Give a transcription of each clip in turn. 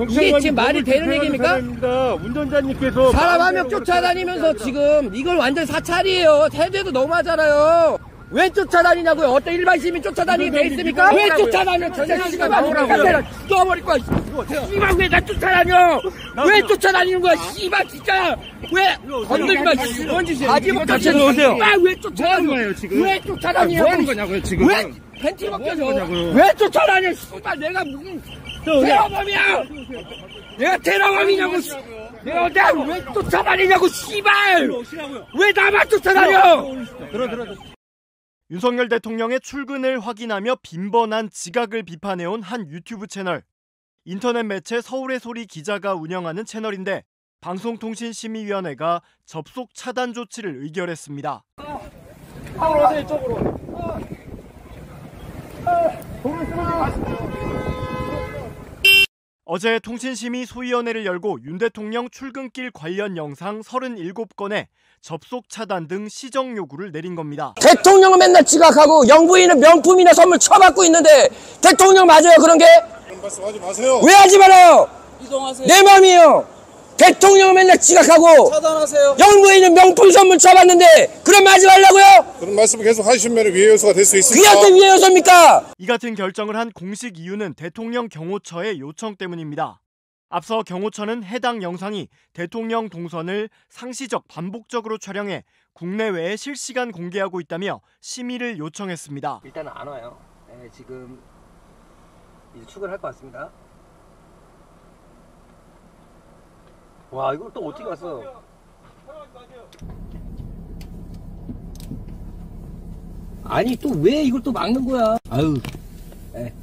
이게 지금 말이 되는 얘기입니까? 운전자님께서 사람 한 명 쫓아다니면서 지금 이걸 완전 사찰이에요. 태도도 너무하잖아요. 왜 쫓아다니냐고요? 어떤 일반 시민 쫓아다니게 돼 있습니까? 왜 쫓아다녀? 전자시간 나오라고. 죽어버릴 거야. 씨발 왜 나 쫓아다녀? 왜 쫓아다니는 거야? 씨발 진짜. 왜 건들지 마. 뭔 짓이야? 바지 벗겨서 오세요. 왜 쫓아다니는 거예요 지금? 왜 쫓아다니냐고? 뭐 하는 거냐고요 지금? 왜 팬티 벗겨서? 왜 쫓아다녀? 씨발 내가 무슨 테러범이야? 내가 테러범이냐고? 내가 왜 쫓아다니냐고? 씨발! 왜 나만 쫓아다녀? 들어. 윤석열 대통령의 출근을 확인하며 빈번한 지각을 비판해온 한 유튜브 채널. 인터넷 매체 서울의 소리 기자가 운영하는 채널인데 방송통신심의위원회가 접속 차단 조치를 의결했습니다. 오세요 이쪽으로. 어제 통신심의 소위원회를 열고 윤 대통령 출근길 관련 영상 37건에 접속 차단 등 시정 요구를 내린 겁니다. 대통령은 맨날 지각하고 영부인은 명품이나 선물 쳐받고 있는데 대통령 맞아요 그런 게? 그런 말씀 하지 마세요. 왜 하지 말아요? 이동하세요. 내 맘이에요. 대통령은 맨날 지각하고 차단하세요. 영부인은 명품 선물 쳐받는데 그럼 하지 말라고요? 그런 말씀을 계속 하시면 위해 요소가 될 수 있습니다. 그게 어떤 위해 요소입니까? 이 같은 결정을 한 공식 이유는 대통령 경호처의 요청 때문입니다. 앞서 경호처는 해당 영상이 대통령 동선을 상시적 반복적으로 촬영해 국내외에 실시간 공개하고 있다며 심의를 요청했습니다. 일단은 안 와요. 네, 지금 이제 출근할 것 같습니다. 와 이걸 또 어떻게 왔어? 아니 또 왜 이걸 또 막는 거야? 아유. 네.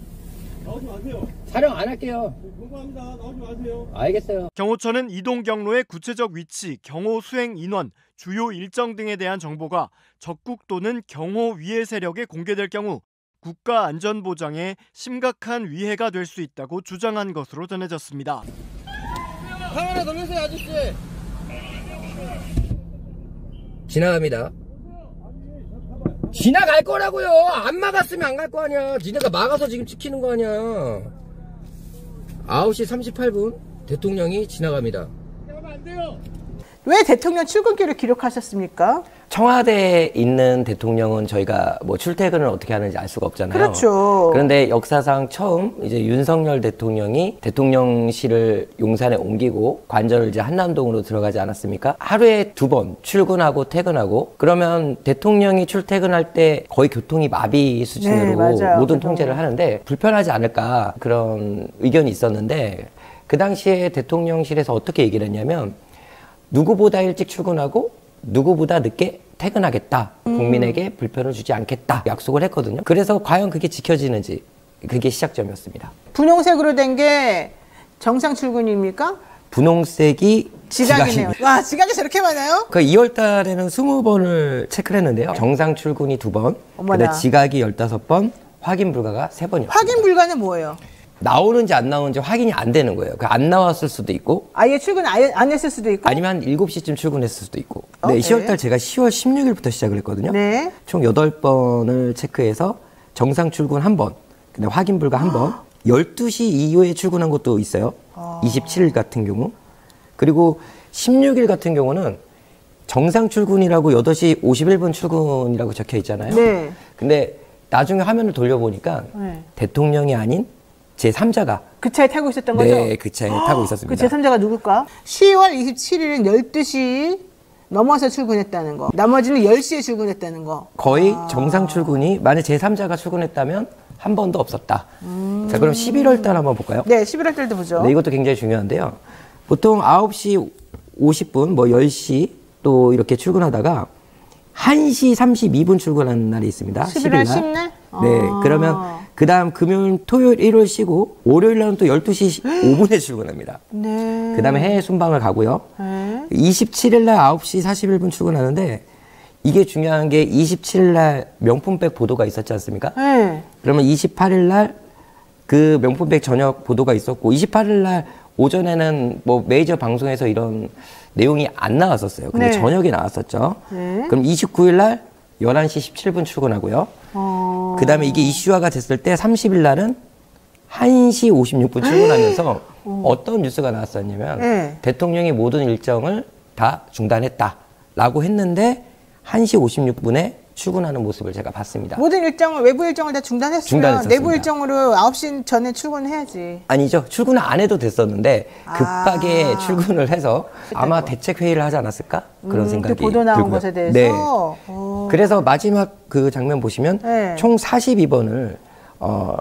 나오지 마세요. 촬영 안 할게요. 공부합니다. 나오지 마세요. 알겠어요. 경호처는 이동 경로의 구체적 위치, 경호 수행 인원, 주요 일정 등에 대한 정보가 적국 또는 경호 위해 세력에 공개될 경우 국가 안전 보장에 심각한 위해가 될 수 있다고 주장한 것으로 전해졌습니다. 카메라 돌리세요 아저씨. 지나갑니다. 지나갈 거라고요. 안 막았으면 안 갈 거 아니야. 니네가 막아서 지금 찍히는 거 아니야. 9시 38분 대통령이 지나갑니다. 왜 대통령 출근길을 기록하셨습니까? 청와대에 있는 대통령은 저희가 뭐 출퇴근을 어떻게 하는지 알 수가 없잖아요. 그렇죠. 그런데 역사상 처음 이제 윤석열 대통령이 대통령실을 용산에 옮기고 관저를 이제 한남동으로 들어가지 않았습니까? 하루에 2번 출근하고 퇴근하고 그러면 대통령이 출퇴근할 때 거의 교통이 마비 수준으로 네, 모든 통제를 하는데 불편하지 않을까 그런 의견이 있었는데 그 당시에 대통령실에서 어떻게 얘기를 했냐면 누구보다 일찍 출근하고 누구보다 늦게 퇴근하겠다. 국민에게 불편을 주지 않겠다. 약속을 했거든요. 그래서 과연 그게 지켜지는지 그게 시작점이었습니다. 분홍색으로 된 게 정상 출근입니까? 분홍색이 지각이네요. 와, 지각이 저렇게 많아요? 그 2월 달에는 20번을 체크를 했는데요. 정상 출근이 2번, 근데 지각이 15번, 확인 불가가 3번이었어요. 확인 불가는 뭐예요? 나오는지 안 나오는지 확인이 안 되는 거예요. 안 나왔을 수도 있고 아예 출근 안 했을 수도 있고 아니면 한 7시쯤 출근했을 수도 있고 네, 10월달 제가 10월 16일부터 시작을 했거든요. 네. 총 8번을 체크해서 정상 출근 1번, 근데 확인 불가 1번 12시 이후에 출근한 것도 있어요. 27일 같은 경우 그리고 16일 같은 경우는 정상 출근이라고 8시 51분 출근이라고 적혀 있잖아요. 네. 근데 나중에 화면을 돌려보니까 대통령이 아닌 제3자가 그 차에 타고 있었던 거죠? 네, 그 차에 타고 있었습니다. 그 제3자가 누굴까? 10월 27일은 12시 넘어서 출근했다는 거. 나머지는 10시에 출근했다는 거. 거의 정상 출근이 만약 제3자가 출근했다면 한 번도 없었다. 자, 그럼 11월 달 한번 볼까요? 네, 11월 달도 보죠. 네, 이것도 굉장히 중요한데요. 보통 9시 50분, 뭐 10시 또 이렇게 출근하다가 1시 32분 출근하는 날이 있습니다. 11월 10날? 네, 그러면 그 다음 금요일, 토요일, 일요일 쉬고 월요일 날은 또 12시 5분에 출근합니다. 네. 그 다음에 해외 순방을 가고요. 27일 날 9시 41분 출근하는데 이게 중요한 게 27일 날 명품백 보도가 있었지 않습니까? 네. 그러면 28일 날 그 명품백 저녁 보도가 있었고 28일 날 오전에는 뭐 메이저 방송에서 이런 내용이 안 나왔었어요. 근데 저녁에 나왔었죠. 그럼 29일 날 11시 17분 출근하고요. 그 다음에 이게 이슈화가 됐을 때 30일 날은 1시 56분 출근하면서 어떤 뉴스가 나왔었냐면 네. 대통령이 모든 일정을 다 중단했다라고 했는데 1시 56분에 출근하는 모습을 제가 봤습니다. 모든 일정을, 외부 일정을 다 중단했으면 중단했었습니다. 내부 일정으로 9시 전에 출근해야지. 아니죠. 출근을 안 해도 됐었는데 급하게 출근을 해서 아마 대책회의를 하지 않았을까? 그런 생각이 그 보도 나온 들고요. 것에 대해서? 네. 오. 그래서 마지막 그 장면 보시면 네. 총 42번을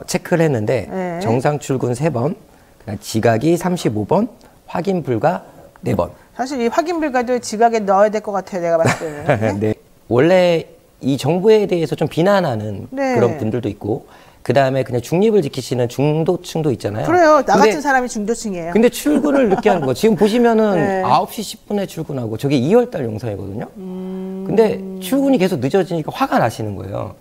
체크를 했는데 네. 정상 출근 3번, 그다음 지각이 35번, 확인 불가 4번. 사실 이 확인 불가도 지각에 넣어야 될 것 같아요. 내가 봤을 때는. 네. 원래 이 정부에 대해서 좀 비난하는 네. 그런 분들도 있고 그 다음에 그냥 중립을 지키시는 중도층도 있잖아요. 그래요. 나 근데- 같은 사람이 중도층이에요. 근데 출근을 늦게 하는 거 지금 보시면은 네. 9시 10분에 출근하고 저게 2월달 영상이거든요. 근데 출근이 계속 늦어지니까 화가 나시는 거예요.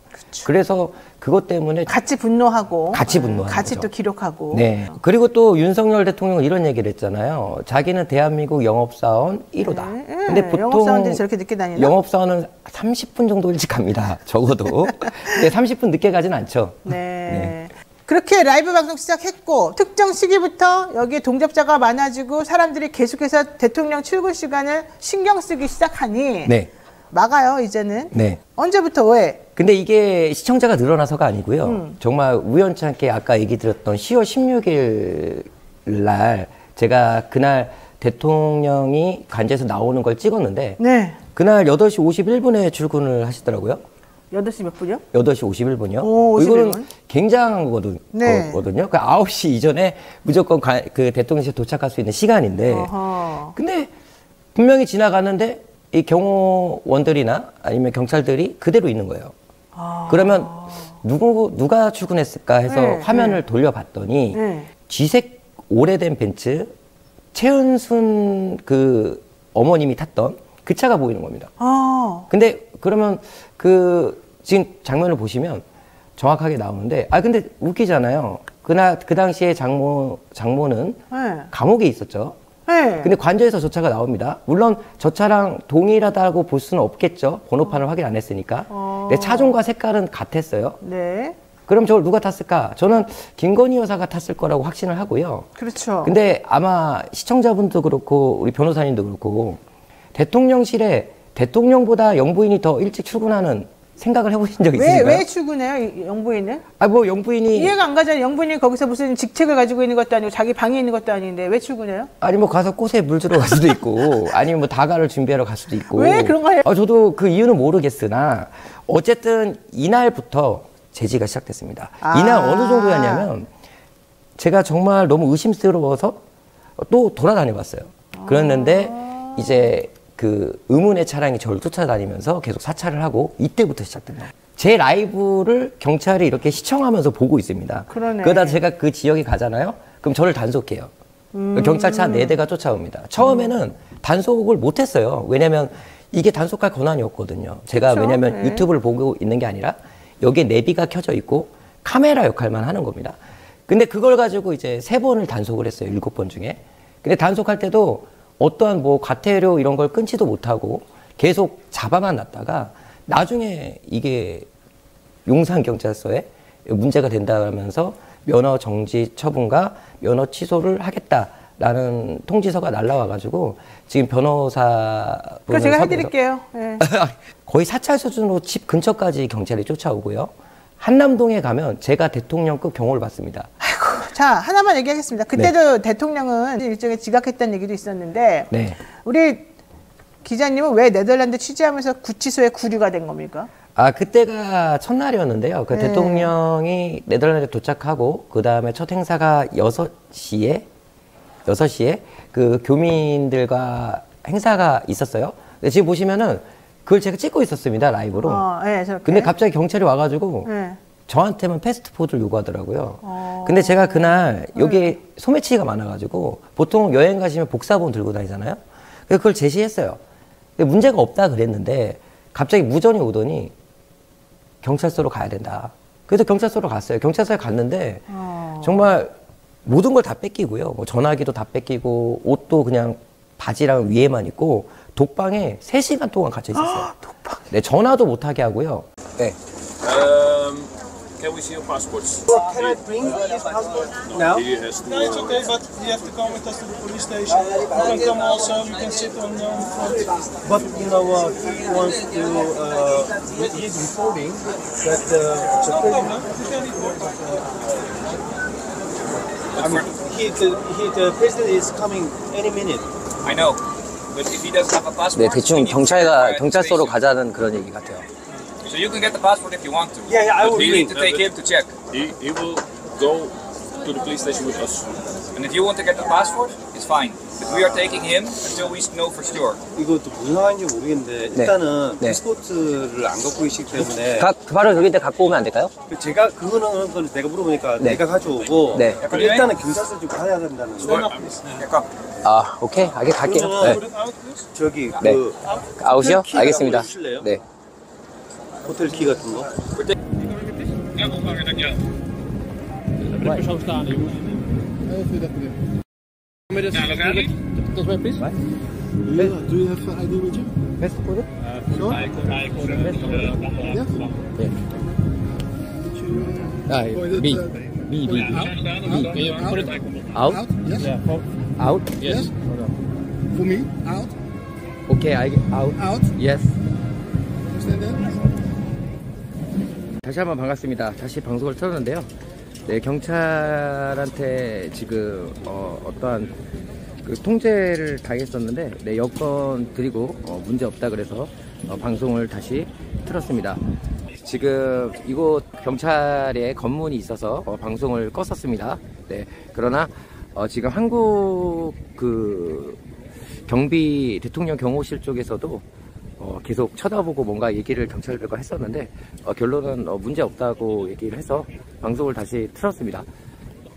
그래서 그것 때문에 같이 분노하고. 같이 분노하는 같이 거죠. 또 기록하고. 네. 그리고 또 윤석열 대통령은 이런 얘기를 했잖아요. 자기는 대한민국 영업사원 1호다. 네. 근데 보통 영업사원들이 저렇게 늦게 다니나? 영업사원은 30분 정도 일찍 갑니다. 적어도. 근데 30분 늦게 가진 않죠. 네. 그렇게 라이브 방송 시작했고 특정 시기부터 여기에 동접자가 많아지고 사람들이 계속해서 대통령 출근 시간을 신경 쓰기 시작하니 네. 막아요 이제는. 네. 언제부터 왜? 근데 이게 시청자가 늘어나서가 아니고요. 정말 우연찮게 아까 얘기 드렸던 10월 16일 날 제가 그날 대통령이 관제에서 나오는 걸 찍었는데 네. 그날 8시 51분에 출근을 하시더라고요. 8시 몇 분이요? 8시 51분이요. 오, 51분. 이거는 굉장한 거거든요. 네. 그 9시 이전에 무조건 그 대통령실 도착할 수 있는 시간인데 어허. 근데 분명히 지나가는데 이 경호원들이나 아니면 경찰들이 그대로 있는 거예요. 그러면 누가 출근했을까 해서 네, 화면을 돌려봤더니 네. 쥐색 오래된 벤츠 최은순 그 어머님이 탔던 그 차가 보이는 겁니다. 근데 그러면 그 지금 장면을 보시면 정확하게 나오는데 근데 웃기잖아요. 그 당시에 장모는 네. 감옥에 있었죠. 네. 근데 관저에서 저 차가 나옵니다. 물론 저 차랑 동일하다고 볼 수는 없겠죠. 번호판을 확인 안 했으니까. 근데 차종과 색깔은 같았어요. 네. 그럼 저걸 누가 탔을까? 저는 김건희 여사가 탔을 거라고 확신을 하고요. 그렇죠. 근데 아마 시청자분도 그렇고 우리 변호사님도 그렇고 대통령실에 대통령보다 영부인이 더 일찍 출근하는 생각을 해보신 적 있으신가요? 왜 출근해요 이 영부인은? 뭐 영부인이 이해가 안 가잖아요. 영부인이 거기서 무슨 직책을 가지고 있는 것도 아니고 자기 방에 있는 것도 아닌데 왜 출근해요? 아니 뭐 가서 꽃에 물 주러 갈 수도 있고 아니면 뭐 다가를 준비하러 갈 수도 있고 왜 그런 거 해요? 저도 그 이유는 모르겠으나 어쨌든 이날부터 제지가 시작됐습니다. 이날 어느 정도였냐면 제가 정말 너무 의심스러워서 또 돌아다녀 봤어요. 그랬는데 이제 그 의문의 차량이 저를 쫓아다니면서 계속 사찰을 하고 이때부터 시작됩니다. 제 라이브를 경찰이 이렇게 시청하면서 보고 있습니다. 그러네. 그러다 제가 그 지역에 가잖아요. 그럼 저를 단속해요. 경찰차 4대가 쫓아옵니다. 처음에는 단속을 못했어요. 왜냐면 이게 단속할 권한이 없거든요. 제가 그렇죠. 왜냐면 네. 유튜브를 보고 있는 게 아니라 여기에 내비가 켜져 있고 카메라 역할만 하는 겁니다. 근데 그걸 가지고 이제 3번을 단속을 했어요. 7번 중에. 근데 단속할 때도 어떠한 뭐 과태료 이런 걸 끊지도 못하고 계속 잡아만 놨다가 나중에 이게 용산경찰서에 문제가 된다면서 면허 정지 처분과 면허 취소를 하겠다라는 통지서가 날라와가지고 지금 변호사 그거 제가 해드릴게요. 네. 거의 사찰 수준으로 집 근처까지 경찰이 쫓아오고요. 한남동에 가면 제가 대통령급 경호를 받습니다. 자, 하나만 얘기하겠습니다. 그때도 대통령은 일종의 지각했다는 얘기도 있었는데 네. 우리 기자님은 왜 네덜란드 취재하면서 구치소에 구류가 된 겁니까? 그때가 첫날이었는데요. 그 대통령이 네덜란드에 도착하고 그 다음에 첫 행사가 6시에 그 교민들과 행사가 있었어요. 근데 지금 보시면은 그걸 제가 찍고 있었습니다. 라이브로. 네, 저렇게. 근데 갑자기 경찰이 와가지고 네. 저한테만 패스트푸드를 요구하더라고요. 근데 제가 그날 여기 소매치기가 많아가지고 보통 여행 가시면 복사본 들고 다니잖아요. 그래서 그걸 제시했어요. 근데 문제가 없다 그랬는데 갑자기 무전이 오더니 경찰서로 가야 된다. 그래서 경찰서로 갔어요. 경찰서에 갔는데 정말 모든 걸 다 뺏기고요. 뭐 전화기도 다 뺏기고 옷도 그냥 바지랑 위에만 입고 독방에 3시간 동안 갇혀 있었어요. 독방. 네, 전화도 못 하게 하고요. 네. Can we see your passports? Can I bring his passport now? He has to, No, it's okay, but you have to come with us to the police station. You can come also, you can sit on the front. But you know what? He wants to. He's reporting that No problem, you can report. the president is coming any minute. I know, but if he doesn't have a passport, 네, we 대충 need to check 경찰서로 the station. 가자는 그런 얘기 같아요. So you can get the passport if you want to. Yeah, I But will we bring. need to take him to check. He will go to the police station with us. And if you want to get the passport, it's fine. But we are taking him until we know for sure. 이것도 무슨 상황인지 모르겠는데 네. 일단은 네. 파스포트를 안 갖고 계시기 때문에 바로 저기다 갖고 오면 안 될까요? 제가 그거는 걸 내가 물어보니까 네. 내가 가져오고 네. 근데 일단은 경찰서 좀 가야 된다는 거. 약간. 아, 오케이. 갈게요. 네. 저기 네. 그 아웃이요? 호텔 키 알겠습니다. 한번 주실래요? 네. 호텔 키 같은 거. Do you have ID with you? 패스포드? 아웃? Yes. 아웃? Yes. For me, out. 오케이, 아웃. Out. 예스. Understand that? 다시 한번 반갑습니다. 다시 방송을 틀었는데요. 네, 경찰한테 지금 어떠한 그 통제를 당했었는데, 네, 여권 드리고 문제 없다 그래서 방송을 다시 틀었습니다. 지금 이곳 경찰에 검문이 있어서 방송을 껐었습니다. 네, 그러나 지금 한국 그 경비 대통령 경호실 쪽에서도 계속 쳐다보고 뭔가 얘기를 경찰들과 했었는데 결론은 문제 없다고 얘기를 해서 방송을 다시 틀었습니다.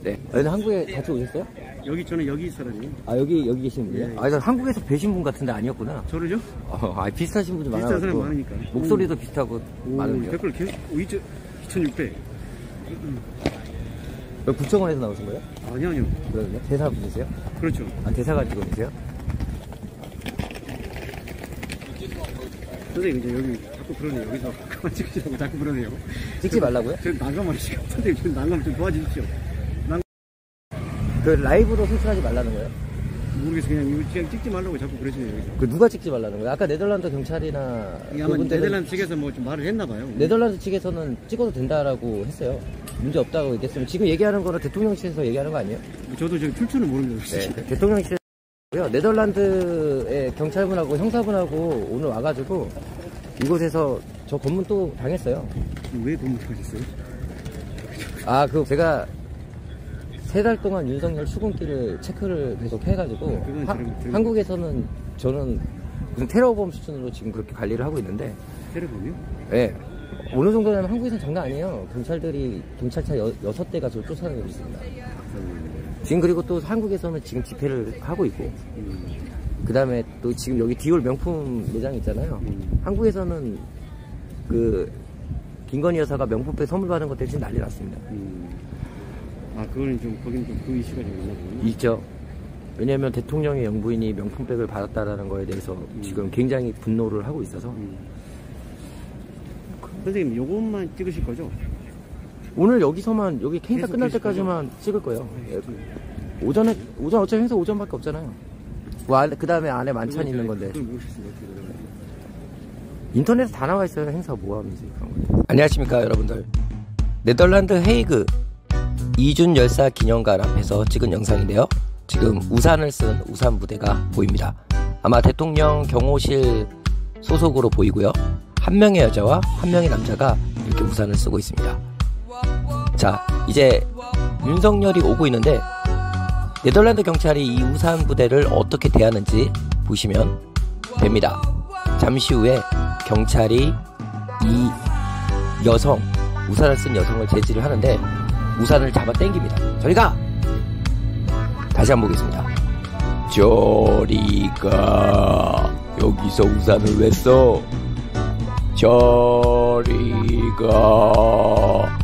네, 한국에 같이 오셨어요? 저는 여기 사람이에요. 아, 여기 계신 분이에요? 네. 아, 저 한국에서 뵈신 분 같은데 아니었구나. 저를요? 비슷하신 분이 비슷한 많아가지고 사람 많으니까. 목소리도 비슷하고 많은데요. 댓글 계속 2,600. 구청원에서 나오신 거예요? 아니요. 그러면 대사 분이세요? 그렇죠. 아, 대사관 직원이세요? 선생님 이제 여기 자꾸 그러네요. 여기서 그만 찍으시라고 자꾸 그러네요. 찍지 말라고요? 저 난감하네 지금. 선생님 저 난감 좀 도와주십시오. 그 라이브로 송출하지 말라는 거예요? 모르겠어요. 그냥 찍지 말라고 자꾸 그러시네요. 여기서. 그 누가 찍지 말라는 거예요? 아까 네덜란드 경찰이나 아마 그분들은 네덜란드 측에서 뭐 좀 말을 했나 봐요. 네덜란드 측에서는 찍어도 된다라고 했어요. 문제 없다고 얘기했으면 지금 얘기하는 거는 대통령실에서 얘기하는 거 아니에요? 저도 지금 출처는 모르는데. 네, 대통령실이요. 네덜란드의 경찰분하고 형사분하고 오늘 와가지고 이곳에서 저 검문 또 당했어요. 왜 검문하셨어요? 아, 제가 3달 동안 윤석열 출근길을 체크를 계속 해가지고 한국에서는 저는 무슨 테러범 수준으로 지금 그렇게 관리를 하고 있는데. 테러범이요? 네. 어느 정도냐면 한국에서는 장난 아니에요. 경찰들이 경찰차 6대가 저를 쫓아다니고 있습니다. 지금 그리고 또 한국에서는 지금 집회를 하고 있고 그 다음에 또 지금 여기 디올 명품 매장 있잖아요. 한국에서는 그 김건희 여사가 명품백 선물 받은 것 때문에 지금 난리 났습니다. 아, 그거는 좀 거기는 좀 그 이슈가 좀 있나 보군요. 있죠. 왜냐하면 대통령의 영부인이 명품백을 받았다라는 거에 대해서 지금 굉장히 분노를 하고 있어서. 선생님 요것만 찍으실 거죠? 오늘 여기서만 여기 행사 끝날 때까지만 찍을 거예요. 예. 오전 어차피 행사 오전밖에 없잖아요. 그 다음에 안에 만찬 있는 건데. 인터넷에 다 나와 있어요. 행사 모함이지. 안녕하십니까 여러분들. 네덜란드 헤이그 이준 열사 기념관 앞에서 찍은 영상인데요. 지금 우산을 쓴 우산 부대가 보입니다. 아마 대통령 경호실 소속으로 보이고요. 한 명의 여자와 한 명의 남자가 이렇게 우산을 쓰고 있습니다. 자, 이제 윤석열이 오고 있는데 네덜란드 경찰이 이 우산 부대를 어떻게 대하는지 보시면 됩니다. 잠시 후에 경찰이 이 여성, 우산을 쓴 여성을 제지를 하는데 우산을 잡아 당깁니다. 저리 가! 다시 한번 보겠습니다. 저리 가. 여기서 우산을 왜 써? 저리 가.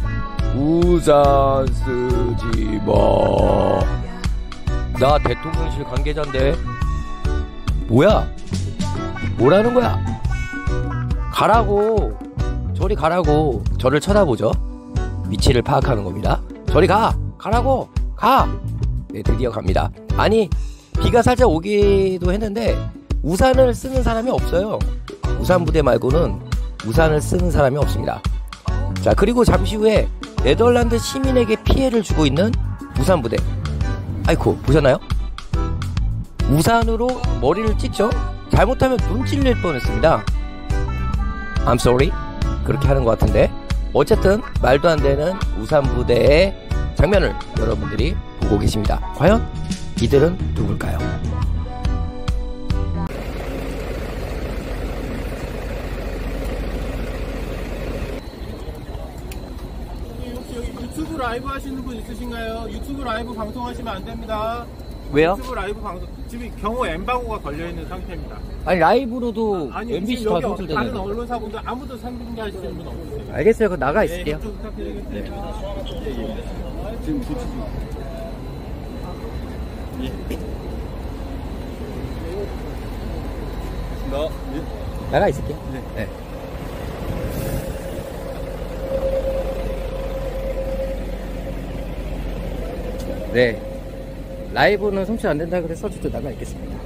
우산 쓰지 마. 나 대통령실 관계자인데. 뭐야? 뭐라는 거야? 가라고. 저리 가라고. 저를 쳐다보죠. 위치를 파악하는 겁니다. 저리 가라고 가. 네, 드디어 갑니다. 아니 비가 살짝 오기도 했는데 우산을 쓰는 사람이 없어요. 우산 부대 말고는 우산을 쓰는 사람이 없습니다. 자, 그리고 잠시 후에 네덜란드 시민에게 피해를 주고 있는 우산 부대. 아이쿠, 보셨나요? 우산으로 머리를 찍죠? 잘못하면 눈 찔릴 뻔했습니다. I'm sorry. 그렇게 하는 것 같은데, 어쨌든 말도 안 되는 우산 부대의 장면을 여러분들이 보고 계십니다. 과연 이들은 누굴까요? 혹시 여기 유튜브 라이브 하시는 분 있으신가요? 유튜브 라이브 방송하시면 안 됩니다. 왜요? 유튜브 라이브 방송 지금 경호 엠바고가 걸려 있는 상태입니다. 아니 라이브로도 아니 MBC 지금 다 여기 다른 송출되는데. 언론사분들 아무도 상등하시는 분 없으세요? 알겠어요. 그럼 나가 네, 있을게요. 좀 부탁드리겠습니다. 지금 조치 나가 있을게요. 네. 네. 라이브는 송출 안 된다 그래서 저도 나가 있겠습니다.